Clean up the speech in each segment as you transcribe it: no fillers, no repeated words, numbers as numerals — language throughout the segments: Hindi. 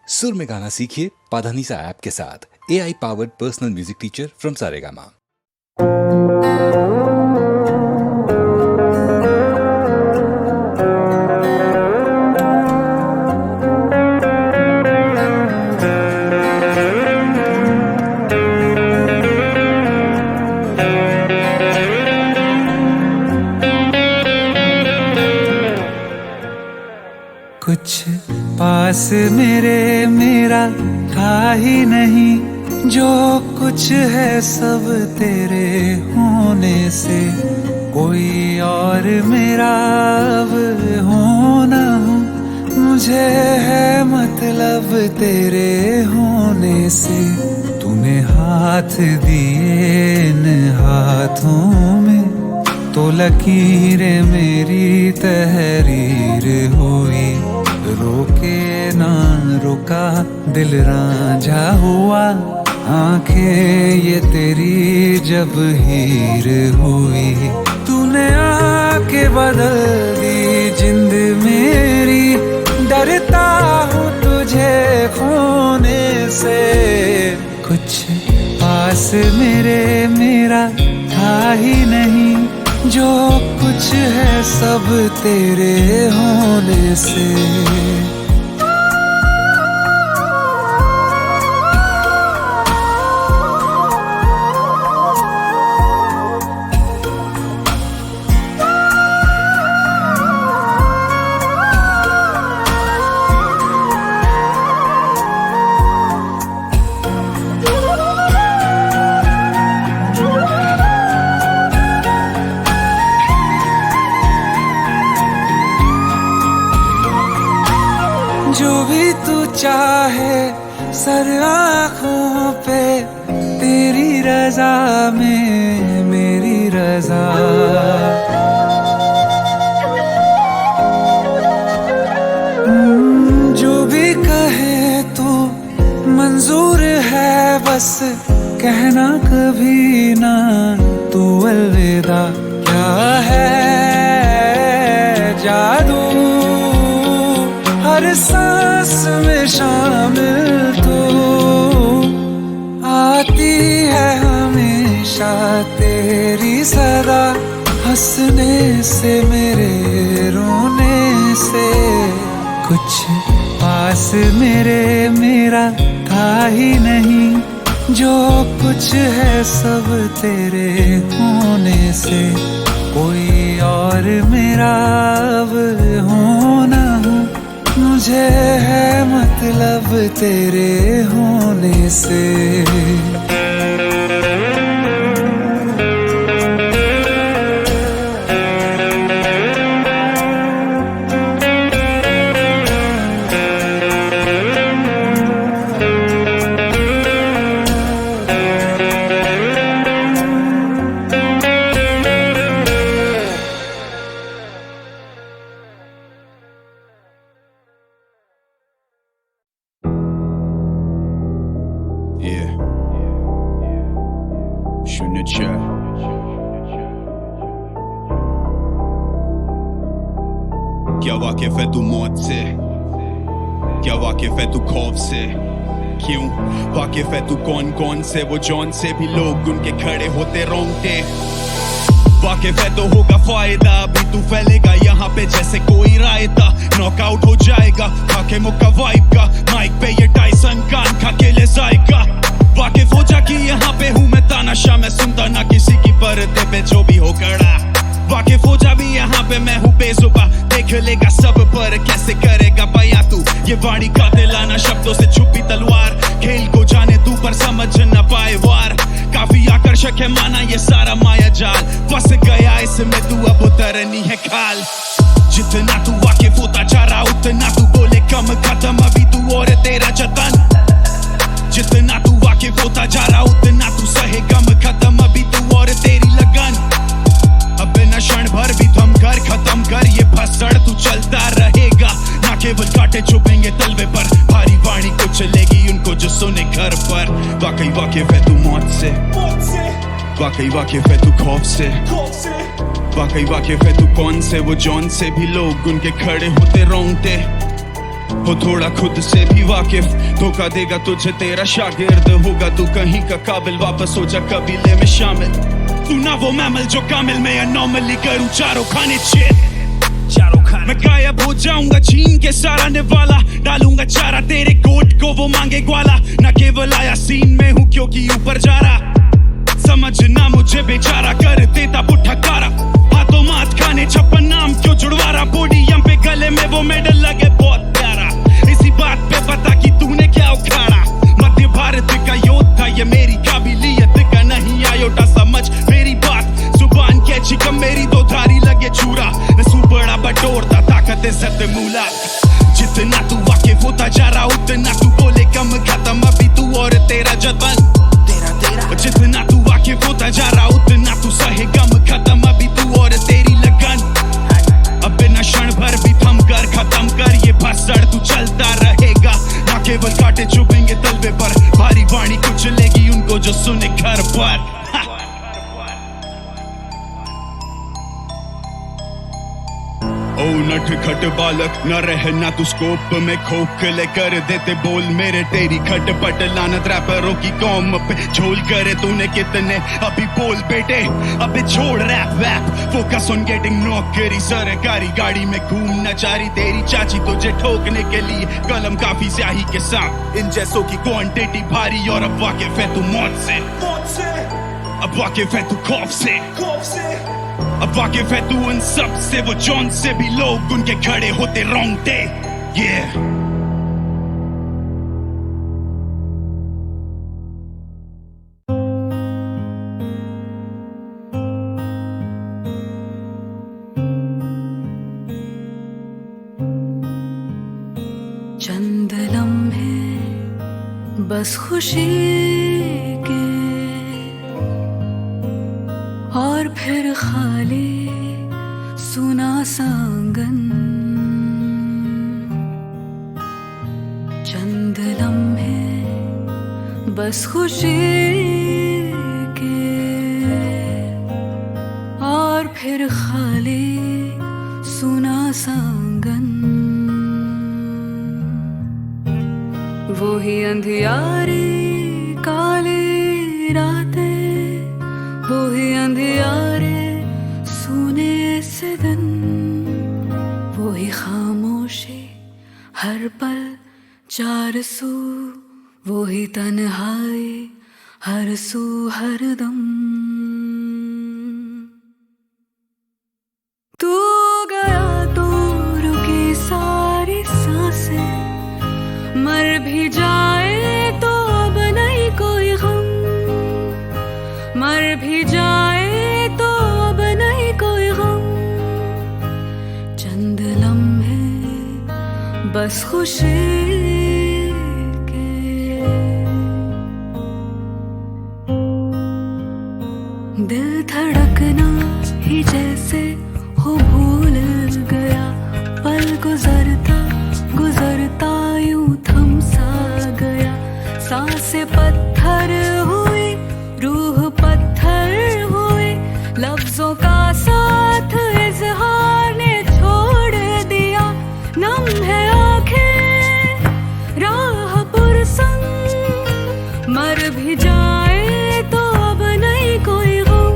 सुर में गाना सीखिए पाधानीसा ऐप के साथ। AI powered personal music teacher from Saregama. कुछ पास मेरा था ही नहीं, जो कुछ है सब तेरे होने से। कोई और मेरा अब हो न हो, मुझे है मतलब तेरे होने से। तूने हाथ दिए इन हाथों में, तो लकीरें मेरी तहरीर हुई। रोके ना रुका दिल रांझा हुआ, आंखें ये तेरी जब हीर हुई। तूने आके बदल दी जिंद मेरी, डरता हूँ तुझे खोने से। कुछ पास मेरा था ही नहीं, जो कुछ है सब तेरे होने से। जो भी तू चाहे सर आँखों पे, तेरी रजा में मेरी रजा। जो भी कहे तू मंजूर है, बस कहना कभी ना तू अलविदा। क्या है जादू हर सांस में शामिल, तू आती है हमेशा तेरी सदा। हंसने से मेरे रोने से, कुछ पास मेरा था ही नहीं, जो कुछ है सब तेरे होने से। कोई और मेरा अब हो न हो, मुझे है मतलब तेरे होने से। शून्य छह क्या वाकिफ है तू मौत से, क्या वाकिफ है तू खौफ से। क्यों वाकिफ है तू कौन कौन से, वो जौन से भी लोग उनके खड़े होते रोंगटे। वाकिफ है तो होगा फायदा, अभी तू फैलेगा यहाँ पे जैसे कोई रायता। नॉकआउट हो जाएगा खाके मुक्का वाइब का, माइक पे ये टाइसन कान खा के ले जाएगा। वाकिफ हो जा कि यहाँ पे हूँ मैं तानाशाह, मैं सुनता ना किसी की पर्दे पे जो भी हो गड़ा। वाकिफ हो जा भी यहाँ पे मैं हूँ बेजुबा, देख लेगा सब पर कैसे करेगा बयां तू। ये वाणी का दिलाना शब्दों से छुपी तलवार, खेल को जाने तू पर समझ न पाए वार। काफी आकर्षक है माना ये सारा माया जाल, फंस गया इसमें तू अब उतरनी है खाल। जितना तू वाकिफ होता जा रहा उतना तू बोले कम, खत्म अभी तू और तेरा जतन। जितना तू वाकिफ होता जा रहा उतना तू सहे गम, खत्म अभी तू और तेरी लगन। अब न क्षण भर भी थम कर खत्म कर ये फसड़, तू चलता रहेगा ना केवल कांटे चुभेंगे तलवे पर। भारी वाणी को चलेगी उनको जो सुने घर पर। वाकई वाकिफ है तू मौत से, वाकई वाकिफ है तू खौफ से। वाकई वाकिफ है तू कौन से, वो जौन से भी लोग उनके खड़े होते रोंगटे। हो थोड़ा खुद से भी वाकिफ, धोखा देगा तुझे तेरा शागिर्द, होगा तू कहीं का काबिल, वापस हो जा कबीले में शामिल। तू ना वो मैमल जो कामिल में अनॉमली करूं चारों खाने चारों खाने। मैं गायब हो जाऊंगा छीन के सारा निवाला, डालूंगा चारा तेरे कोट को वो मांगे ग्वाला। ना केवल आया सीन में हूँ क्योंकि ऊपर जा रहा, समझना मुझे बेचारा कर देता पुट्ठा कारा। हाथों माथ खाने छप्पन नाम क्यों जुड़वा रहा, पोडियम पे गले में वो मेडल लगे बहुत प्यारा। इसी बात पे बता कि तूने क्या उखाड़ा, मध्य भारत का योद्धा ये मेरी काबिलियत का नहीं आयोटा समझ मेरी बात। जुबान कैची कम मेरी दो धारी लगे चूरा, नसू बड़ा बटोरता ताकत इज्जत मूला। जितना तू वाकिफ होता जा रहा उतना तू बोले कम खत्म, अभी तू और तेरा जतन। जितना तू वाकिफ होता जा रहा उतना तू सहे गम खत्म, अभी तू और तेरी लगन। अब बिना क्षण भर भी थम कर खत्म कर ये भसड़, तू चलता रहेगा ना केवल कांटे चुभेंगे तलवे पर, भारी वाणी कुचलेगी उनको जो सुने घर पर। ओ नट खट बालक न रहना तू स्कोप में, खोखले कर देते बोल मेरे तेरी खटपट लानत। रैपरों की कौम पे झोल करे तूने कितने, अभी बोल बेटे अबे छोड़ रैप वैप, फोकस ऑन गेटिंग नौकरी। सरकारी गाड़ी में घूमना चारी तेरी चाची तुझे ठोकने के लिए, कलम काफी स्याही के साथ इन जैसों की क्वांटिटी भारी। और अब वाकिफ है तू मौत से, अब वाकिफ है तू खौफ से, अब वाकिफ है तू उन सब से, वो जॉन से भी लोग उनके खड़े होते रोंगटे। Yeah. चंद लम्हे बस खुशी के और फिर खाली सुना सांगन। चंद लम्हे बस खुशी के और फिर खाली सुना सांगन। वो ही अंधियारी काली रातें, वो ही अंधियारे सुने से दिन, वो ही खामोशी हर पल चार सू, वो ही तन्हाई हर सू हर दम। तू गया तो रुकी सारी सांसें, मर भी जाए तो अब नहीं कोई गम, मर भी जाए तो अब नहीं कोई गम। चंद लम्हे बस खुशी के, दिल धड़कना ही जैसे हो भूल गया, पल गुजरता गुजरता यूं थम सा गया। सांसें पत्थर हुई, रूह पत्थर हुई, लफ्जों का साथ इजहार ने छोड़ दिया। नम है आंखें राह पुरसंग, मर भी जाए तो अब नहीं कोई गम,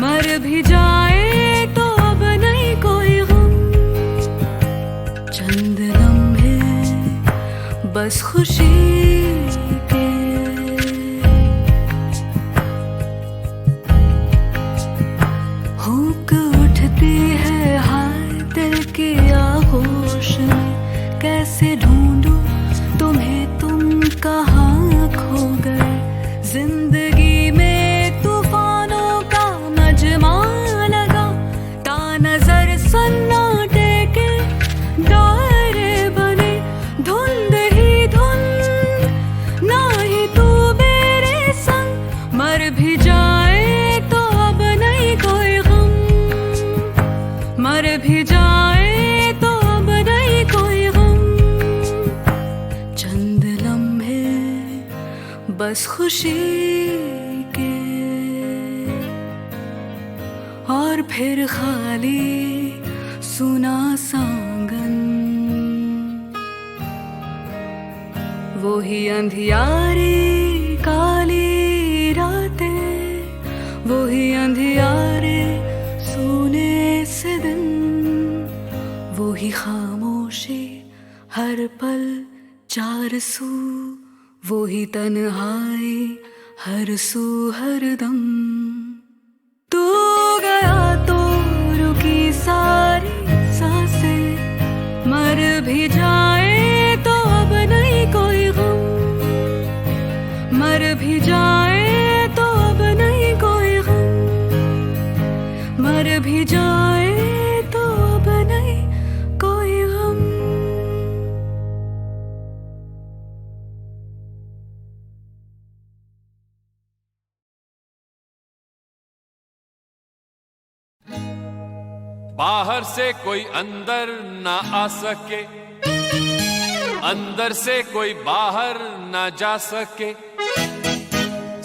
मर भी जाए तो अब नहीं कोई गम। चंद लम्हे बस खुशी के, हुक उठती है हाय दिल की आगोश में, कैसे ढूंढूं तुम्हें तुम कहाँ खो गए। जिंदगी में तूफानों का मजमा लगा, ता नजर सन्नाटे के दायरे बने। धुंध ही धुंध ना ही तू मेरे संग, मर भी जाए तो अब नहीं कोई गम, मर भी जाए तो अब नहीं कोई गम। चंद लम्हे बस खुशी के और फिर खाली सुना सांगन। वो ही अंधियारी काली रातें, वो ही अंधियारे सोने से दिन, वो ही खामोशी हर पल चार सू, वो ही तन्हाई हर सू हर दम। तू गया तो रुकी सारी सांसें, मर भी जाए तो अब नहीं कोई गम, मर भी जाए तो अब नहीं कोई गम, मर भी जाए तो अब नहीं कोई गम। बाहर से कोई अंदर ना आ सके, अंदर से कोई बाहर ना जा सके।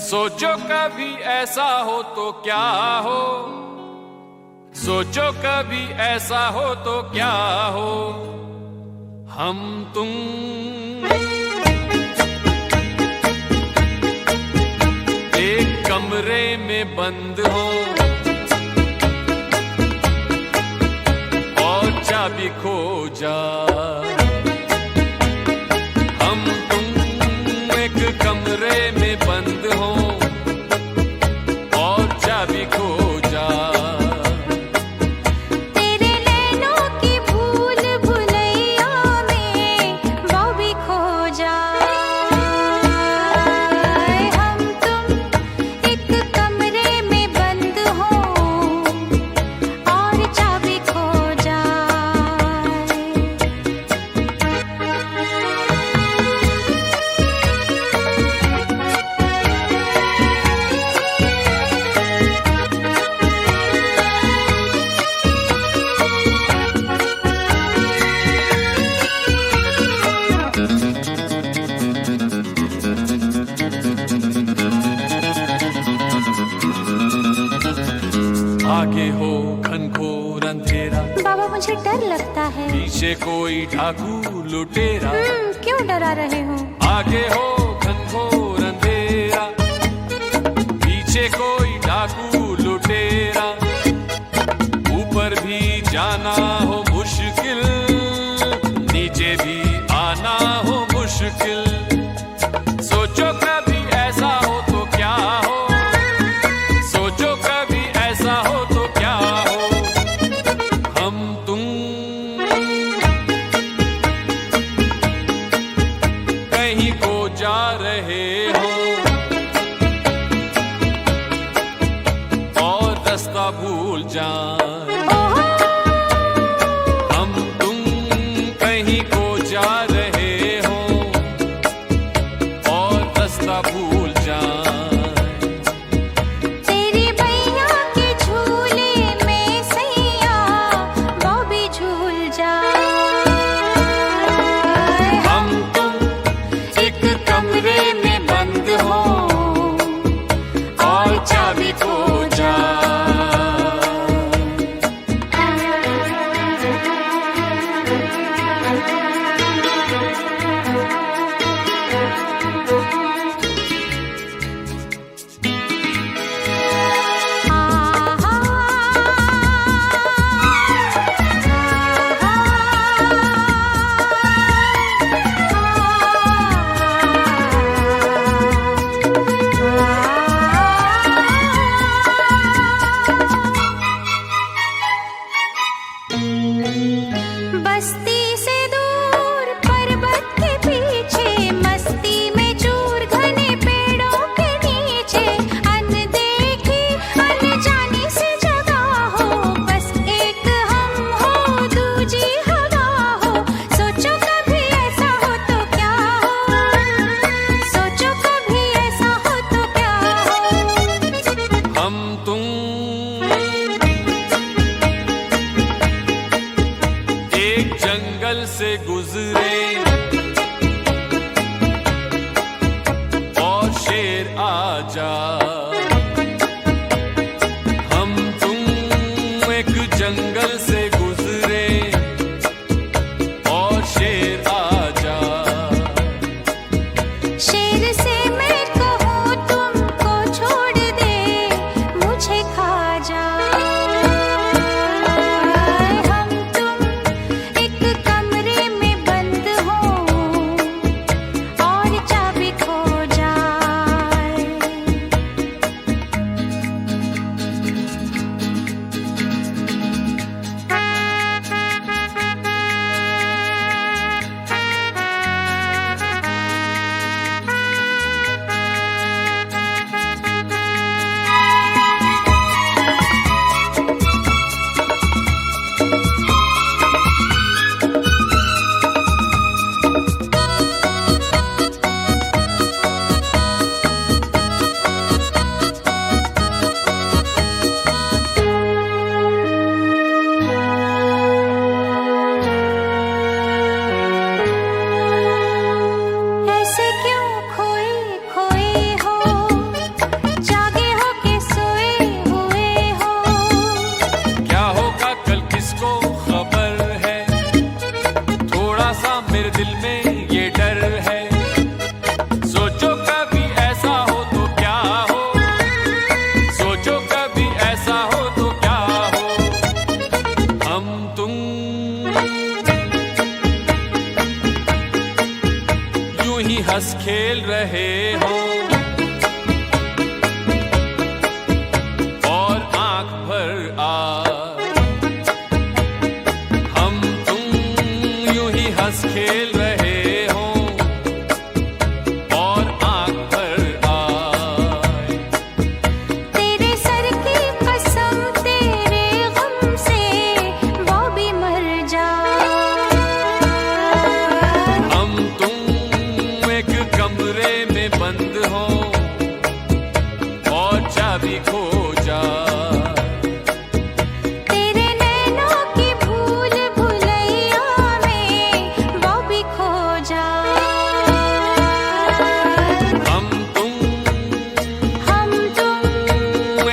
सोचो कभी ऐसा हो तो क्या हो, सोचो कभी ऐसा हो तो क्या हो। हम तुम एक कमरे में बंद हो और चाबी खो जा। हम तुम एक कमरे में बंद हो और चाबी खो जा। तेरे नैनों की भूल भुलैया में वो भी खो जाए। हम तुम एक कमरे में बंद हो और चाबी खो जाए। आगे हो घनघोर अंधेरा, बाबा मुझे डर लगता है। पीछे कोई डाकू लुटेरा। क्यों डरा रहे हो? आगे हो घनघोर अंधेरा, पीछे कोई डाकू लुटेरा। ऊपर भी जाना हो मुश्किल, नीचे भी आना हो मुश्किल। सोचो कभी ऐसा हो तो क्या हो, सोचो कभी ऐसा हो तो क्या हो। हम तुम कहीं को जा रहे हो और रास्ता भूल जाए। हम तुम कहीं को जा रहे हो और रास्ता भूल जाए। तेरी भैया के झूले में सैया वो भी झूल जाए। हम तुम एक कमरे में यूं ही हंस खेल रहे हो और आंख भर हम तुम यूं ही हंस खेल रहे हो और आंख भर तेरे सर की कसम तेरे गम से वो भी मर जाए। हम तुम एक कमरे में बंद हो और चाबी खो जाए। तेरे नैनों की भूल भुलैया में वो भी खो जाए। हम तुम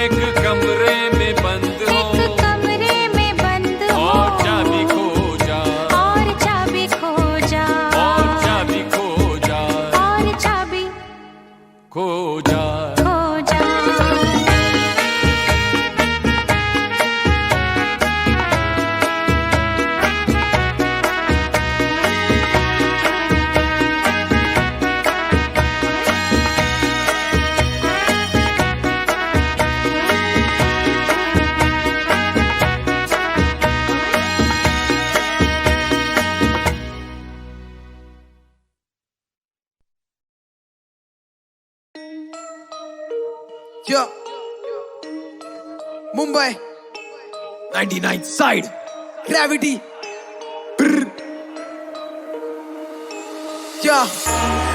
एक कमरे में बंद हो एक कमरे में बंद हो और चाबी खो जाए और चाबी खो जाए और चाबी खो जाए और चाबी खो जाए। खो जाए। Yeah. Mumbai 99 side gravity क्या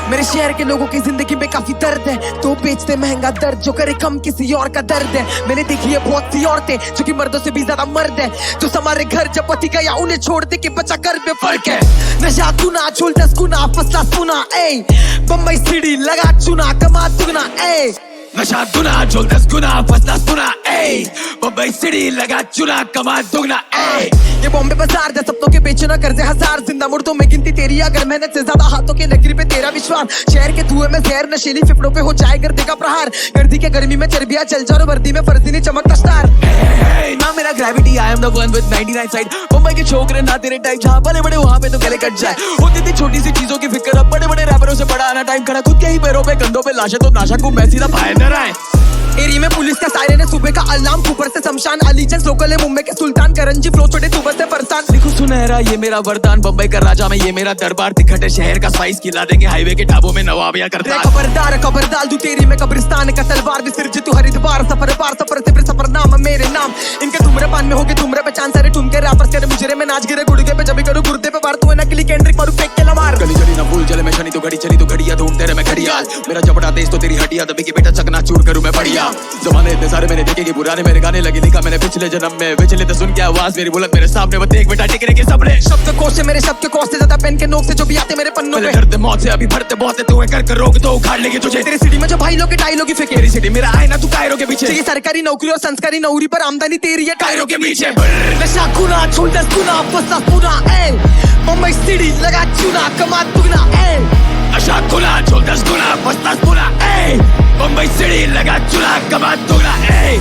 मेरे शहर के लोगों की जिंदगी में काफी दर्द है, तो बेचते महंगा दर्द जो करे कम किसी और का दर्द है। मैंने देखी है बहुत सी औरतें जो कि मर्दों से भी ज्यादा मर्द है, जो हमारे घर जब पति गया उन्हें छोड़ दे के बचा घर में फर्क है। नशा गुना छोल 10 गुना फसला सुना ए बम्बई सीढ़ी लगा चुना कमा दुगना ए नशा गुना झोल 10 गुना फसला सुना ए बम्बई सीढ़ी लगा चुना कमा दुगना ए ये बॉम्बे बाजार दे सपनों के बेचना कर्जे हजार जिंदा मुर्दों में गिनती तेरी अगर मेहनत से ज्यादा हाथों के लकीर पे तेरा विश्वास शहर के धुएं में जहर नशीली फिफड़ों पे हो जाए गर्दी का प्रहार गर्दी के गर्मी में चर्बिया चल जाओ वर्दी में फर्जी नहीं चमकता स्टार ना मेरा gravity I am the one with 99 side Mumbai के छोकरे ना तेरे टाइप जहां बड़े बड़े वहां पे तो गले कट जाए होती थी छोटी सी चीजों की फिक्र अब बड़े बड़े रैपरों से बड़ा आना टाइम खड़ा खुद के ही पैरों पे कंधों पे लाशें तो नाशा को मैं सीधा फायर न आए एरिया में पुलिस का सायरन है सुबह का अलार्म ऊपर से शमशान अलीजेंस लोकल है मुंबई के सुल्तान करंजी फ्लो छोटे सुबह से फरसान लिखो सुनहरा ये मेरा वरदान बम्बई का राजा में ये मेरा दरबार तिखट शहर का स्पाइस खिला देंगे हाईवे के ढाबों में नवाबिया करता खबरदार खबरदार तू तेरी में कब्रिस्तान का तलवार विसर्जित तू हरिद्वार सफर से फिर सफर नाम मेरे नाम इनके धूम्रपान में होगे धूम्र पहचान सारे ठुमके रैपर्स करे मुजरे में नाच गिरे गुड़गे पे जब करूं गुर्दे पे वार तू नकली केंड्रिक मारू फेंक के लमार गली गली ना भूल चले मैं शनि तो घड़ी चली तो घड़िया ढूंढ तेरे मैं घड़ियाल मेरा जबड़ा देश तो तेरी हड्डियां दबी के बेटा चकना चूर करूं मैं बढ़िया जमाने इतने सारे मैंने देखे कि पुराने मेरे गाने लगे लिखा मैंने पिछले जन्म में विचलित सुन के आवाज मेरी बुलंद मेरे सामने बस एक बेटा टिकरे के सपने शब्द कोश से मेरे शब्द कोश से ज्यादा पेन के नोक से जो भी आते मेरे पन्नों पे डरते मौत से अभी भरते बहुत है तू कर रोक तो उखाड़ लेंगे तुझे तेरी सिटी में जो भाई लोग के डायलॉग फेंके तेरी सिटी मेरा आईना तू कायरों के पीछे ये सरकारी नौकरी और संस्कारी नौकरी पर आमदनी तेरी है कायरों के पीछे नशा गुना छोड़ 10 गुना फसला पूरा ए मुंबई सिटी लगा चुना कमा दुगना ए नशा गुना छोड़ 10 गुना फसला पूरा ए मुंबई सिटी लगा चुना कमा दुगना ए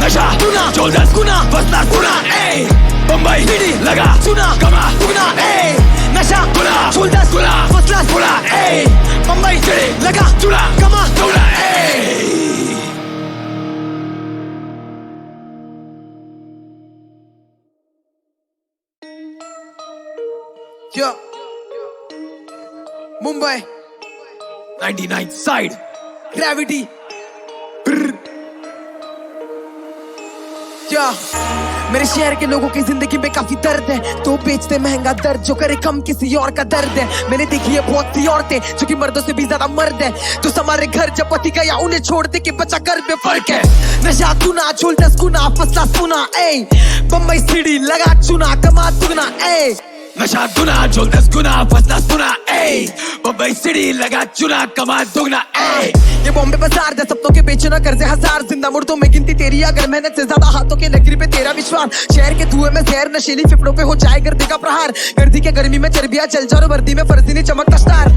नशा गुना छोड़ 10 गुना फसला पूरा ए मुंबई सिटी लगा चुना कमा दुगना ए नशा गुना छोड़ 10 गुना फसला पूरा ए मुंबई सिटी लगा चुना कमा दुगना ए Yeah. Mumbai 99 side gravity क्या मेरे शहर के लोगों की जिंदगी में काफी दर्द है, तो बेचते महंगा दर्द जो करे कम किसी और का दर्द है। मैंने देखी है बहुत सी औरतें जो कि मर्दों से भी ज्यादा मर्द है, तो हमारे घर जब पति गया उन्हें छोड़ दे के बचा घर में फर्क है। नशा गुना छोल 10 गुना फसला सुना ए बम्बई सीढ़ी लगा चुना कमा दुगना ए नशा गुना झोल 10 गुना फसला सुना ए बम्बई सिटी लगा चुना कमा दुगना ए ये बॉम्बे बाजार दे सपनों के बेचना कर्जे हजार जिंदा मुर्दों में गिनती तेरी अगर मेहनत से ज्यादा हाथों के लकीर पे तेरा विश्वास शहर के धुएं में जहर नशीली फिफड़ों पे हो जाए गर्दी का प्रहार गर्दी के गर्मी में चर्बिया चल जाओ वर्दी में फर्जी नहीं चमकता स्टार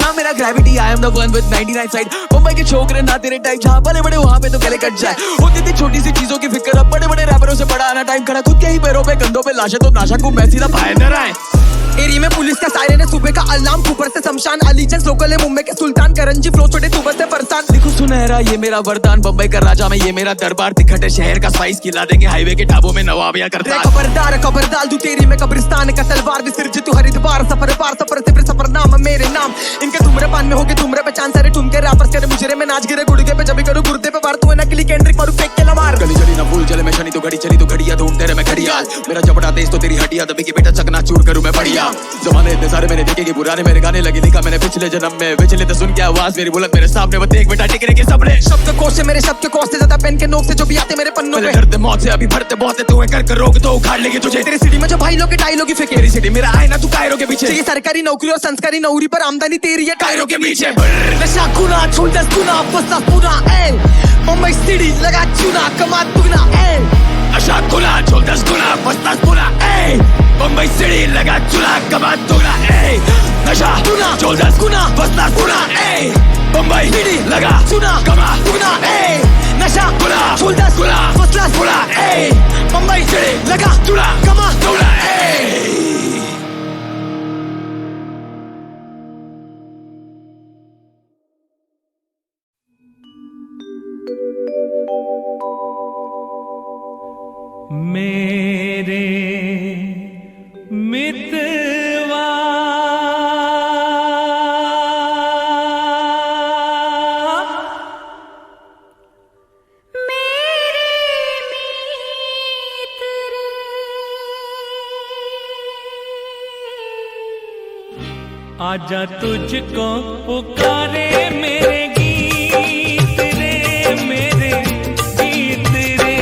ना मेरा gravity I am the one with 99 side Mumbai के छोकरे ना तेरे टाइप जहां बड़े बड़े वहां पे तो गले कट जाए होती थी छोटी सी चीजों की फिक्र अब बड़े बड़े रैपरों से बड़ा आना टाइम खड़ा खुद के ही पैरों पे कंधों पे लाशें तो नाशा को मैं सीधा फायर न आए एरिया में पुलिस का सायरन है सुबह का अलार्म ऊपर से शान अलीजेंस लोकल है मुंबई के सुल्तान करंजी फ्लो छोटे तू बस फरसान लिखो सुनहरा ये मेरा वरदान बम्बई का राजा में ये मेरा दरबार तिखट है शहर का स्पाइस खिला देंगे हाईवे के ढाबों में नवाब या करता खबरदार खबर डाल दूं तेरी में कब्रिस्तान का तलवार विसर्जित तू हरिद्वार सफर पार सफर से फिर सफर नाम मेरे नाम इनके धूम्रपान में होगे धूम्र पहचान सारे ठुमके रैपर्स करे मुझे में नाच गिरे गुड़गे पे जब करूं गुर्दे पे वार तू नकली केंद्रिक मारू फेंक के लमार गली चली ना भूल चले मैं शनि तो घड़ी चली तो घड़िया ढूंढ तेरे में घड़ियाल मेरा चपड़ा तेज तो तेरी हड्डियां दबी की बेटा चकना चूर करूं मैं बढ़िया जमाने इतने सारे मैंने देखे कि पुराने मेरे गाने लगे लिखा मैंने पिछले जन्म में पिछले तो सुन के आवाज मेरी बुलंद मेरे सामने वो देख बेटा टिकरे के सपने शब्द कोश से मेरे शब्द कोश से ज्यादा पेन के नोक से जो भी आते मेरे पन्नों पे डरते मौत से अभी भरते बहुत है तू कर रोक तो उखाड़ लेगी तुझे तेरी सिटी में जो भाई लोग के टाई लोग फेंके तेरी सिटी मेरा आए ना तू कायरों के पीछे ये सरकारी नौकरी और संस्कारी नौकरी पर आमदनी तेरी है कायरों के पीछे नशा गुना छोड़ 10 गुना बस पूरा एल मुंबई सिटी लगा चुना कमा दुगना एल नशा गुना छोड़ 10 गुना बस पूरा एल मुंबई सिटी लगा चुना कमा दुगना एल नशा गुना छोड़ 10 गुना बस पूरा एल मुंबई सिटी लगा चुना कमा दुगना एल नशा गुना छोड़ 10 गुना बस पूरा एल मुंबई सिटी लगा चुना कमा दुगना एल मेरे मितवा आजा तुझको पुकारे मेरे गीत रे मेरे गीत रे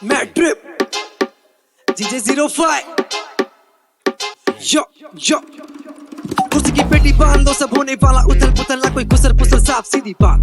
Mad Drip DJ 05 Yo yo कुर्सी की पेटी बांध दो सब होने वाला उथल पुथल ना कोई गुसर पुसर साफ सीधी बात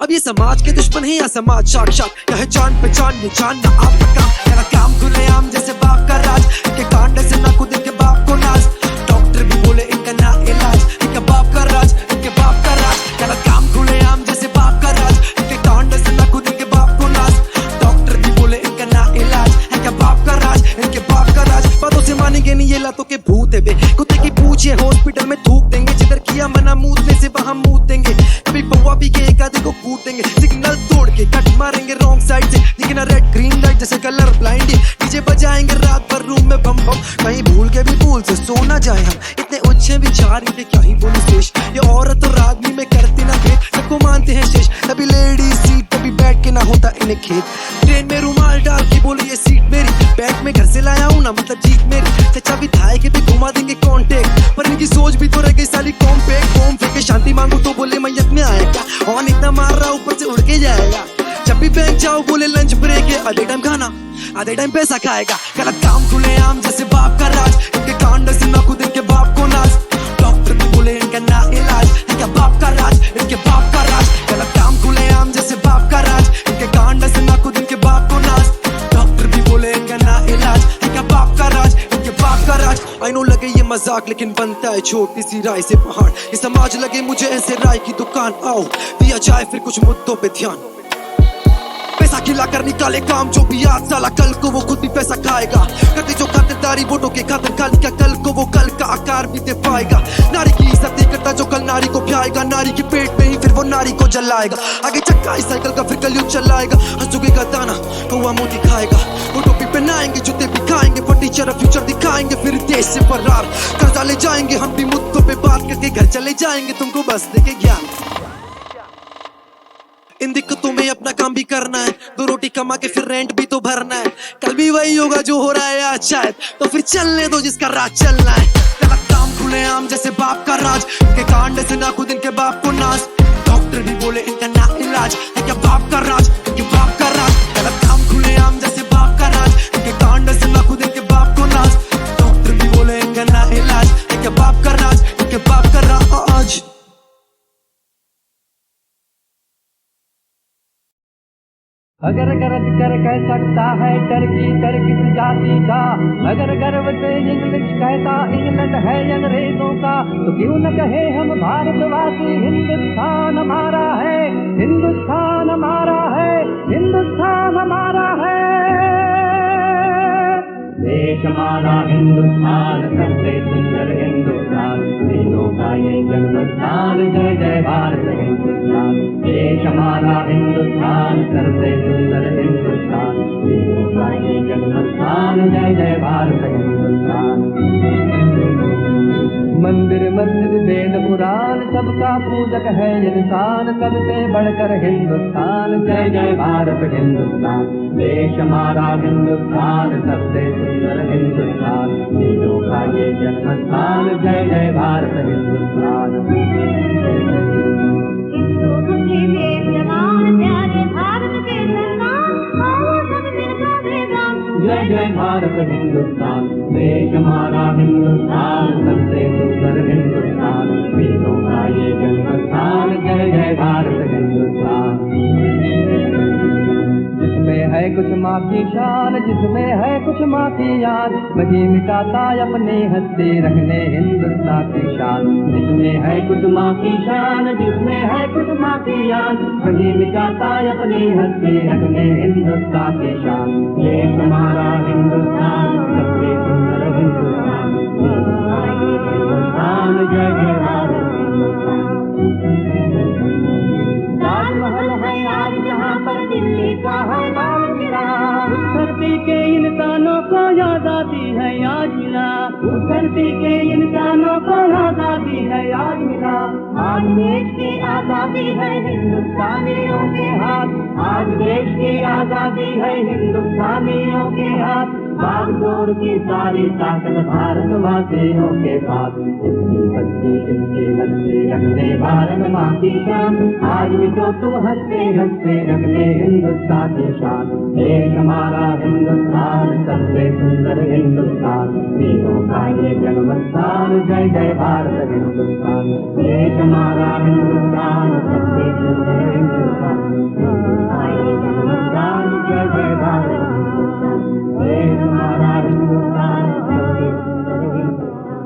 अब ये समाज के दुश्मन है या समाज साक्षात या है जान पहचान ये जान ना आपका काम तेरा काम खुलेआम जैसे बाप का राज के कांड से ना खुद इनके बाप को नाज डॉक्टर भी बोले इनका ना इलाज इनके बाप का राज इनके बाप का राज तेरा काम खुलेआम जैसे बाप का राज इनके कांड से ना खुद इनके बाप को नाज डॉक्टर भी बोले इनका ना इलाज इनके बाप का राज इनके बाप का राज बातों से मानेंगे नहीं ये लातों के भूत है बे कुत्ते की पूछ ये हॉस्पिटल में थूक देंगे जिधर किया मना मूतने से वहां मूत देंगे कभी पौवा पी के एक आधे को कूट देंगे सिग्नल तोड़ के कट मारेंगे रॉन्ग साइड से दिखना रेड ग्रीन लाइट जैसे कलर ब्लाइंड डीजे बजाएंगे रात भर रूम में बम बम कहीं भूल के भी भूल से सो ना जाए हम इतने अच्छे विचार इनके क्या ही बोलूं शेष ये औरत और आदमी में करती ना भेद सबको मानते हैं शेष कभी लेडीज सीट कभी बैठ के ना होता इन्हें खेत ट्रेन में रुमाल डाल के बोले ये सीट मेरी बैग में घर से लाया हूँ ना मतलब जीत मेरी चचा विधायक के भी घुमा देंगे कॉन्टेक्ट पर इनकी सोच भी तो रह गई साली कॉम्पैक्ट बॉम्ब फेंके शांति मांगू तो बोले मैयत में आएगा और इतना मार रहा ऊपर से उड़ के जाएगा जब भी बैंक जाओ बोले लंच ब्रेक है आधे टाइम खाना आधे टाइम पैसा खाएगा गलत काम खुलेआम जैसे बाप का राज इनके कांड से ना खुद इनके बाप को नाज डॉक्टर भी बोले इनका ना इलाज इनके बाप का राज इनके बाप का राज गलत काम खुलेआम जैसे बाप का राज इनके कांड से ना खुद इनके बाप को नाज डॉक्टर भी बोले इनका ना इलाज इनका बाप का राज इनके बाप का राज आई नो लगे ये मजाक लेकिन बनता है छोटी सी राय से पहाड़ ये समाज लगे मुझे ऐसे राय की दुकान आओ दिया जाए फिर कुछ मुद्दों पे ध्यान पैसा खिला कर निकाले काम जो भी आज साला कल को वो खुद भी पैसा खाएगा करते जो खातिरदारी वोटों के खातिर खाली क्या कल को वो कल का आकार भी दे पाएगा नारी की इज्जत नहीं करता जो कल नारी को प्याएगा नारी के पेट में ही फिर वो नारी को जलाएगा आगे चक्का इस साइकिल का फिर कलयुग चलाएगा हंसुगे का दाना कौवा मोती खाएगा वो टोपी पहनाएंगे जूते भी खाएंगे पर टीचर फ्यूचर दिखाएंगे फिर देश से फरार कर्जा ले जाएंगे हम भी मुद्दों पे बात करके घर चले जाएंगे तुमको बस देके ज्ञान इन दिक्कतों में अपना काम भी करना है दो रोटी कमा के फिर रेंट भी तो भरना है कल भी वही होगा जो हो रहा है आज शायद तो फिर चलने दो जिसका राज चलना है गलत काम खुलेआम जैसे बाप का राज इनके कांड से ना खुद इनके बाप को नाज डॉक्टर भी बोले इनका ना इलाज इनके बाप का राज इनके बाप का राज गलत काम खुलेआम जैसे बाप का राज इनके कांड से ना खुद इनके बाप को नाज डॉक्टर भी बोले इनका ना इलाज इनके बाप का राज इनके बाप का राज अगर गर्ज कर कह सकता है टर्की किस जाति का अगर गर्व से इंग्लिश कहता इंग्लैंड है अंग्रेजों का तो क्यों न कहे हम भारतवासी हिंदुस्तान हमारा है हिंदुस्तान हमारा है हिंदुस्तान हमारा है देश हमारा हिंदुस्तान सबसे सुंदर हिंदुस्तान वीरों का ये जन्मस्थान जय जय भारत हिंदुस्तान देश हमारा हिंदुस्तान सबसे सुंदर हिंदुस्तान वीरों का ये जन्मस्थान जय जय भारत हिंदुस्तान मंदिर मस्जिद वेद पुराण सबका पूजक है इंसान सबसे बढ़कर हिंदुस्तान जय जय भारत हिंदुस्तान देश हमारा हिंदुस्तान सबसे सुंदर हिंदुस्तान वीरों का ये जन्मस्थान जय जय भारत हिंदुस्तान हिंदू के वीर जवान प्यारे भारत के संतान आओ सब मिलकर बेगान जय जय भारत हिंदुस्तान देश हमारा हिंदुस्तान सबसे सुंदर हिंदुस्तान वीरों का ये जन्मस्थान जय जय भारत हिंदुस्तान जिसमें है कुछ माँ की शान जिसमें है कुछ माँ की याद वही मिटाता अपने हंसते रखने हिंदुस्तान की शान जिसमें है कुछ माँ की शान जिसमें है कुछ माँ की याद वही मिटाता अपने हंसते रखने हिंदुस्तान की शान ये हमारा हिंदुस्तान सबसे सुंदर हिंदुस्तान हिंदुस्तान जय जय भारत ताजमहल है आज जहाँ पर दिल्ली का है लाल किला उस धरती के इंसानों को आजादी है आज मिला उस धरती के इंसानों को आजादी है आज मिला आज देश की आजादी है हिंदुस्तानियों के हाथ आज देश की आजादी है हिंदुस्तानियों के हाथ भागदौड़ की सारी ताकत भारतवासियों के पास। इसकी बच्ची इसकी बच्ची रखते भारत माँ की शान, आज भी तो तुम हंसते हंसते रखते हिंदुस्तान की शान। देश हमारा हिंदुस्तान सबसे सुंदर हिंदुस्तान, वीरों का ये जन्मस्थान, जय जय भारत हिंदुस्तान। देश हमारा हिंदुस्तान सबसे सुंदर हिंदुस्तान, वीरों का ये जन्मस्थान, जय जय भारत हिंदुस्तान। देश हमारा हिंदुस्तान सबसे सुंदर हिंदुस्तान।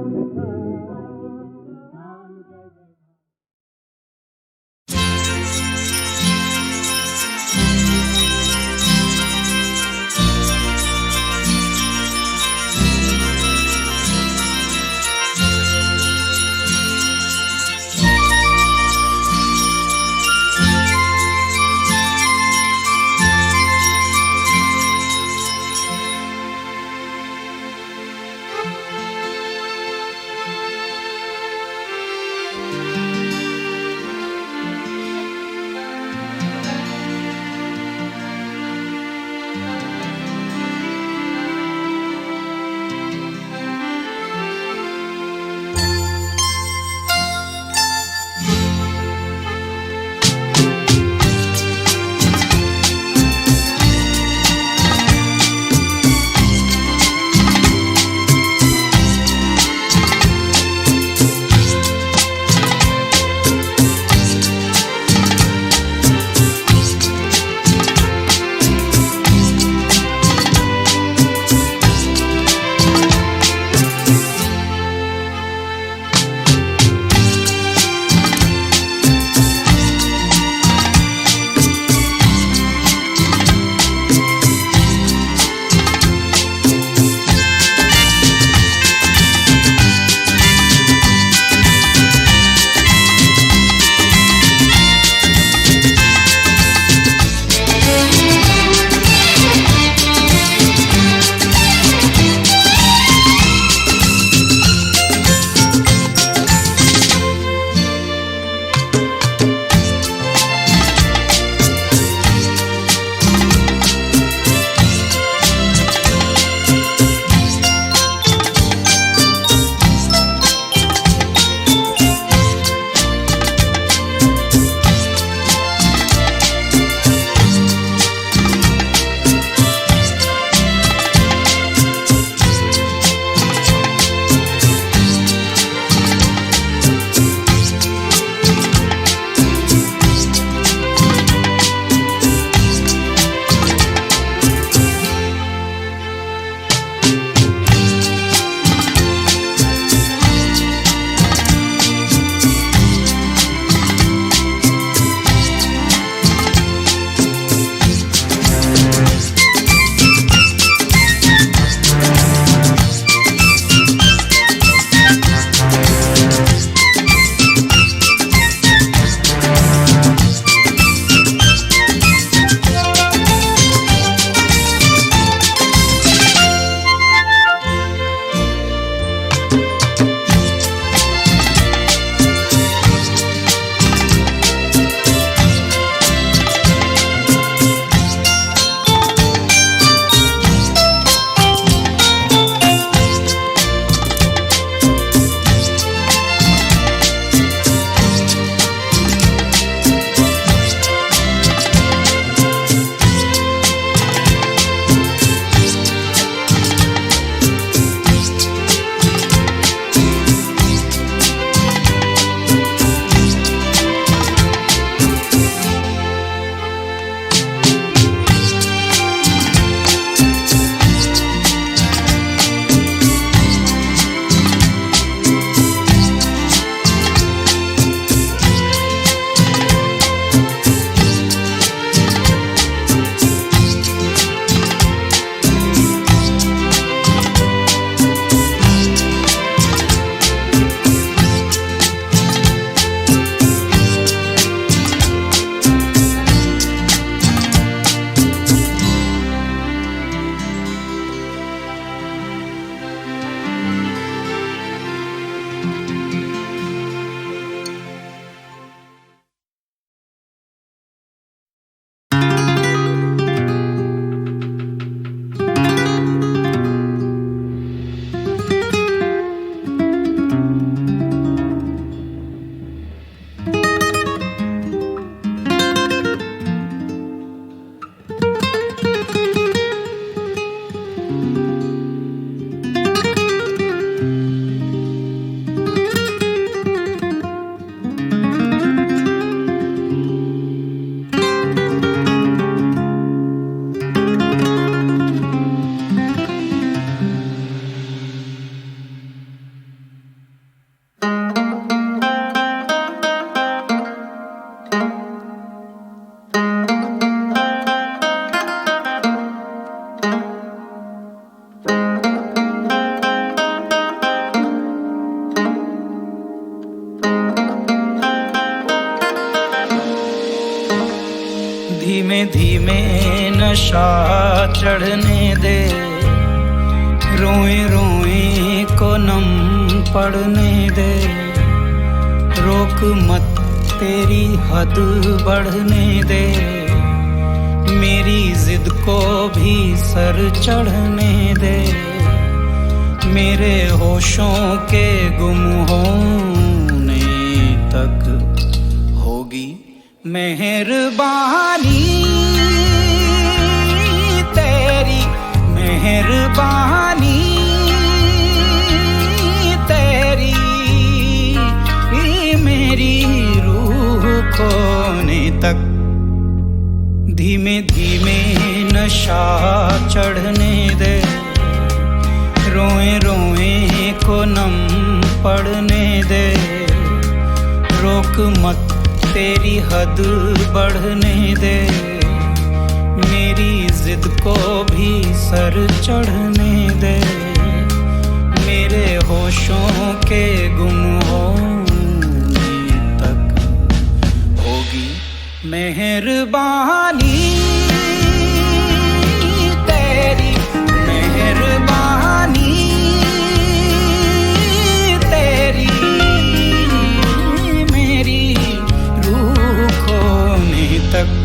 नशा चढ़ने दे, रोए रोए को नम पड़ने दे, रोक मत तेरी हद बढ़ने दे, मेरी जिद को भी सर चढ़ने दे, मेरे होशों के गुम होने तक होगी मेहरबानी तेरी, मेहरबानी तेरी, मेरी रूह खोने तक। धीमे धीमे नशा चढ़ने दे, रोए रोए को नम पड़ने दे, रोक मत तेरी हद बढ़ने दे, मेरी जिद को भी सर चढ़ने दे, मेरे होशों के गुम होने तक होगी मेहरबानी तेरी, मेहरबानी तेरी, मेरी रूह खोने तक।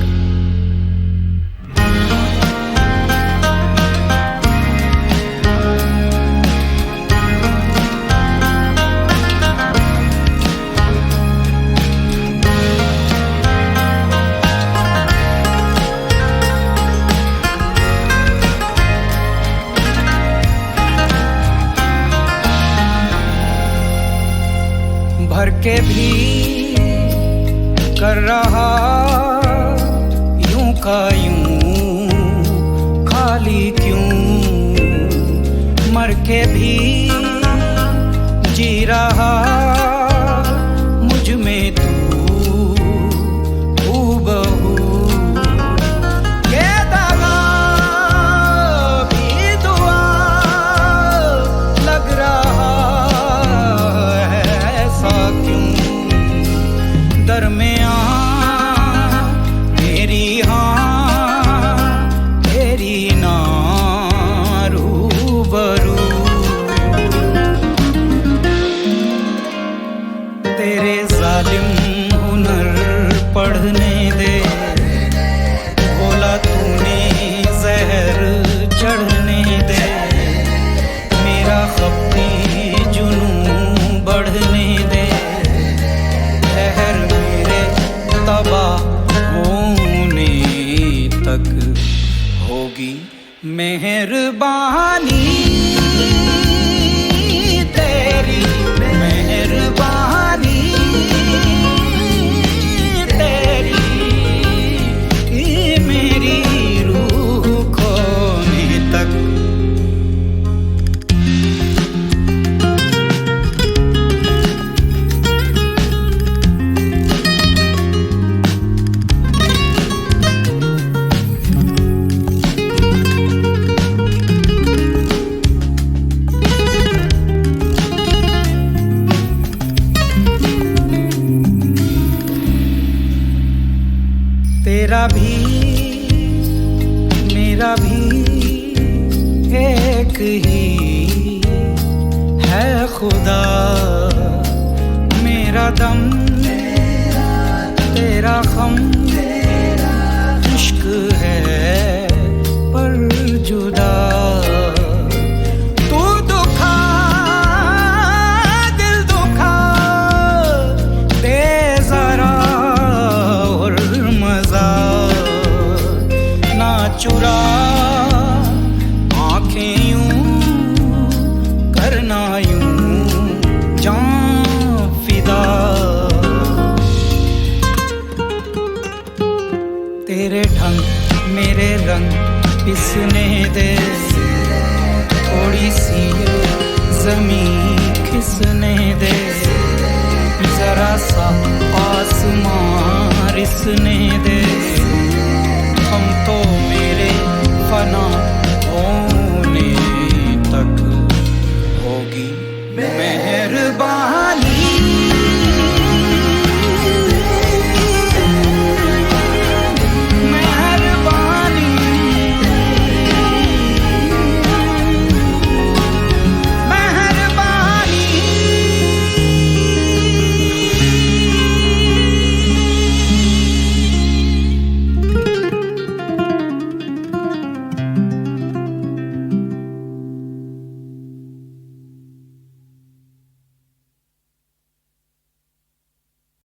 भर के भी कर रहा यूं का यूं, खाली क्यों, मर के भी जी रहा मुझ में तू हूबहू, ये दगा भी दुआ लग रहा दरमियाँ मेरी हाँ तेरी ना रूबरू, तेरे जालिम हुनर पढ़ने दे, बोला तूने जहर चढ़ने दे, मेरा खपने जुनून बढ़ने दे, तबाह होने तक होगी मेहरबानी तेरी, मेहरबानी तेरी, मेरी रूह खोने तक। तेरा भी मेरा भी एक ही है खुदा, मेरा दम तेरा खम, इश्क है पर जुदा, तू दुखा दिल दुखा, दे जरा और मजा, ना चुरा आंखें यूं करना यूं जान फिदा, तेरे ढंग मेरे रंग पिसने दे, थोड़ी सी जमीन खिसने दे, जरा सा आसमां रिसने दे,